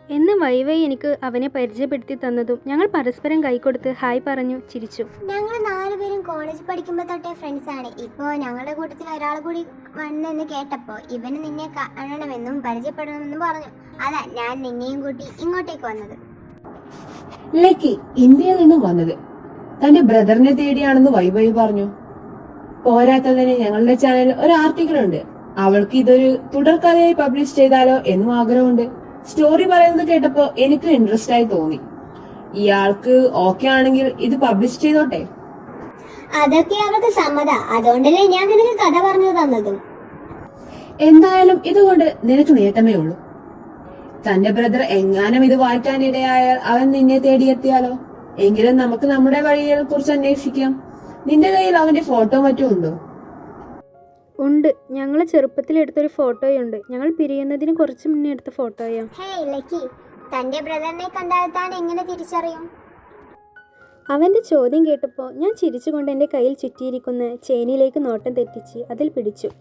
എന്ന് വൈവൈ എനിക്ക് അവനെ പരിചയപ്പെടുത്തി തന്നതും ഞങ്ങൾ പരസ്പരം കൈകൊടുത്ത് ഹായ് പറഞ്ഞു ചിരിച്ചു. ഞങ്ങൾ 4 പേരും കോളേജ് പഠിക്കുമ്പോൾ തൊട്ടേ ഫ്രണ്ട്സ് ആണ്. ഇപ്പോൾ ഞങ്ങളുടെ കൂട്ടത്തിൽ ഒരാൾ കൂടി വന്നെന്ന് കേട്ടപ്പോൾ ഇവന് നിന്നെ കാണണമെന്നും പരിചയപ്പെടണമെന്നും പറഞ്ഞു. അതാ ഞാൻ നിന്നെയും കൂട്ടി ഇങ്ങോട്ടേക്ക് വന്നത്. ലക്കി ഇന്ത്യയിൽ നിന്നും വന്നത് തന്റെ ബ്രദറിനെ തേടിയാണെന്ന് വൈവൈ പറഞ്ഞു. പോരാത്തതിന് ഞങ്ങളുടെ ചാനലിൽ ഒരു ആർട്ടിക്കിൾ ഉണ്ട്. അവൾക്ക് ഇതൊരു തുടർക്കഥയായി പബ്ലിഷ് ചെയ്താലോ എന്നും ആഗ്രഹമുണ്ട്. സ്റ്റോറി പറയുന്നത് കേട്ടപ്പോ എനിക്ക് ഇൻട്രസ്റ്റ് ആയി തോന്നി. ഇയാൾക്ക് ഓക്കെ ആണെങ്കിൽ ഇത് പബ്ലിഷ് ചെയ്തോട്ടെ. അതൊക്കെ അവർക്ക് സമ്മത, അതുകൊണ്ടല്ലേ ഞാൻ നിനക്ക് കഥ പറഞ്ഞു തന്നതും. എന്തായാലും ഇതുകൊണ്ട് നിനക്ക് നേട്ടമേ ഉള്ളൂ. തന്റെ ബ്രദർ എങ്ങാനും ഇത് വായിക്കാനിടയായാൽ അവൻ നിന്നെ തേടിയെത്തിയാലോ. എങ്കിലും നമുക്ക് നമ്മുടെ വഴികളെ കുറിച്ച് അന്വേഷിക്കാം. നിന്റെ കയ്യിൽ അവന്റെ ഫോട്ടോ മറ്റും ഉണ്ടോ? ഉണ്ട്, ഞങ്ങൾ ചെറുപ്പത്തിലെടുത്തൊരു ഫോട്ടോയുണ്ട്. ഞങ്ങൾ പിരിയുന്നതിന് കുറച്ച് മുന്നേ എടുത്ത ഫോട്ടോയാ. ഹേയ് ലക്കി, തന്റെ ബ്രദറിനെ കണ്ടാൽ താൻ എങ്ങനെ തിരിച്ചറിയും? അവൻ്റെ ചോദ്യം കേട്ടപ്പോൾ ഞാൻ ചിരിച്ചുകൊണ്ട് എൻ്റെ കയ്യിൽ ചുറ്റിയിരിക്കുന്ന ചെയിനിലേക്ക് നോട്ടം തെറ്റിച്ച് അതിൽ പിടിച്ചു.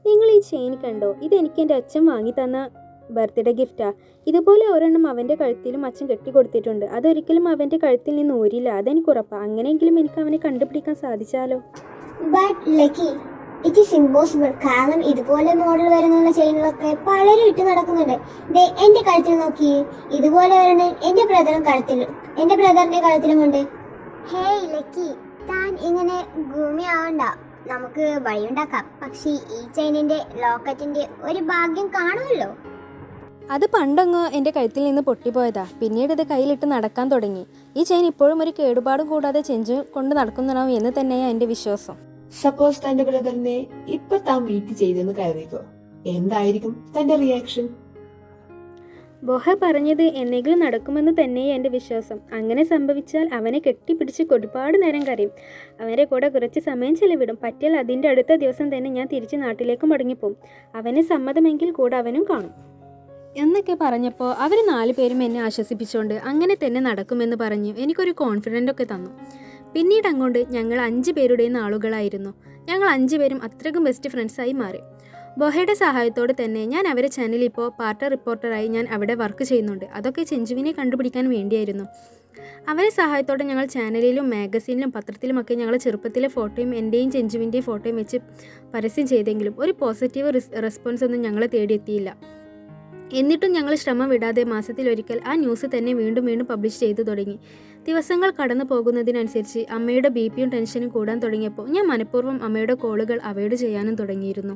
നിങ്ങൾ ഈ ചെയിൻ കണ്ടോ? ഇതെനിക്ക് എൻ്റെ അച്ഛൻ വാങ്ങി തന്ന ബർത്ത്ഡേ ഗിഫ്റ്റാ. ഇതുപോലെ ഒരെണ്ണം അവൻ്റെ കഴുത്തിലും അച്ഛൻ കെട്ടിക്കൊടുത്തിട്ടുണ്ട്. അതൊരിക്കലും അവൻ്റെ കഴുത്തിൽ നിന്ന് ഊരില്ല, അതെനിക്ക് ഉറപ്പാണ്. അങ്ങനെയെങ്കിലും എനിക്ക് അവനെ കണ്ടുപിടിക്കാൻ സാധിച്ചാലോ. But lucky, it is impossible. കാരണം ഇതുപോലെ മോഡൽ വരുന്നുള്ള ചെയിനുകളൊക്കെ പലരും ഇട്ട് നടക്കുന്നുണ്ട്. എന്റെ കഴുത്തിൽ നോക്കി, ഇതുപോലെ വരണ എന്റെ ബ്രദറിന്റെ കഴുത്തിലുമുണ്ട്. ഹേയ് ലക്കി, താൻ ഇങ്ങനെ ഭൂമി ആവണ്ട, നമുക്ക് വഴിയുണ്ടാക്കാം. പക്ഷേ ഈ ചെയിനിന്റെ ലോക്കറ്റിന്റെ ഒരു ഭാഗ്യം കാണുമല്ലോ. അത് പണ്ടങ്ങ് എൻ്റെ കഴുത്തിൽ നിന്ന് പൊട്ടിപ്പോയതാ. പിന്നീട് ഇത് കയ്യിലിട്ട് നടക്കാൻ തുടങ്ങി. ഈ ചെയിൻ ഇപ്പോഴും ഒരു കേടുപാടും കൂടാതെ ചെഞ്ചു കൊണ്ട് നടക്കുന്നതാവും എന്ന് തന്നെയാണ് എൻ്റെ വിശ്വാസം. സപ്പോസ് തന്റെ ബ്രദറിനെ ഇപ്പൊ താൻ മീറ്റ് ചെയ്തെന്ന് കരുതിക്കോ, എന്തായിരിക്കും തന്റെ റിയാക്ഷൻ? ബൊഹ പറഞ്ഞത് എന്നെങ്കിലും നടക്കുമെന്ന് തന്നെയാണ് എൻ്റെ വിശ്വാസം. അങ്ങനെ സംഭവിച്ചാൽ അവനെ കെട്ടിപ്പിടിച്ച് ഒരുപാട് നേരം കരയും. അവൻ്റെ കൂടെ കുറച്ച് സമയം ചെലവിടും. പറ്റിയാൽ അതിൻ്റെ അടുത്ത ദിവസം തന്നെ ഞാൻ തിരിച്ച് നാട്ടിലേക്ക് മടങ്ങിപ്പോവും. അവന് സമ്മതമെങ്കിൽ കൂടെ അവനും കാണും എന്നൊക്കെ പറഞ്ഞപ്പോൾ അവർ 4 പേരും എന്നെ ആശ്വസിപ്പിച്ചുകൊണ്ട് അങ്ങനെ തന്നെ നടക്കുമെന്ന് പറഞ്ഞ് എനിക്കൊരു കോൺഫിഡൻ്റ് ഒക്കെ തന്നു. പിന്നീട് അങ്ങോട്ട് ഞങ്ങൾ 5 പേരുടെയും ആളുകളായിരുന്നു. ഞങ്ങൾ 5 പേരും അത്രയ്ക്കും ബെസ്റ്റ് ഫ്രണ്ട്സായി മാറി. ബൊഹയുടെ സഹായത്തോടെ തന്നെ ഞാൻ അവരെ ചാനലിൽ ഇപ്പോൾ പാർട്ട് റിപ്പോർട്ടറായി ഞാൻ അവിടെ വർക്ക് ചെയ്യുന്നുണ്ട്. അതൊക്കെ ചെഞ്ചുവിനെ കണ്ടുപിടിക്കാൻ വേണ്ടിയായിരുന്നു. അവരെ സഹായത്തോടെ ഞങ്ങൾ ചാനലിലും മാഗസീനിലും പത്രത്തിലുമൊക്കെ ഞങ്ങൾ ചെറുപ്പത്തിലെ ഫോട്ടോയും എൻ്റെയും ചെഞ്ചുവിൻ്റെയും ഫോട്ടോയും വെച്ച് പരസ്യം ചെയ്തെങ്കിലും ഒരു പോസിറ്റീവ് റെസ്പോൺസ് ഒന്നും ഞങ്ങളെ തേടിയെത്തിയില്ല. എന്നിട്ടും ഞങ്ങൾ ശ്രമം വിടാതെ മാസത്തിലൊരിക്കൽ ആ ന്യൂസ് തന്നെ വീണ്ടും വീണ്ടും പബ്ലിഷ് ചെയ്തു തുടങ്ങി. ദിവസങ്ങൾ കടന്നു പോകുന്നതിനനുസരിച്ച് അമ്മയുടെ ബി പിയും ടെൻഷനും കൂടാൻ തുടങ്ങിയപ്പോൾ ഞാൻ മനഃപൂർവ്വം അമ്മയുടെ കോളുകൾ അവോയ്ഡ് ചെയ്യാനും തുടങ്ങിയിരുന്നു.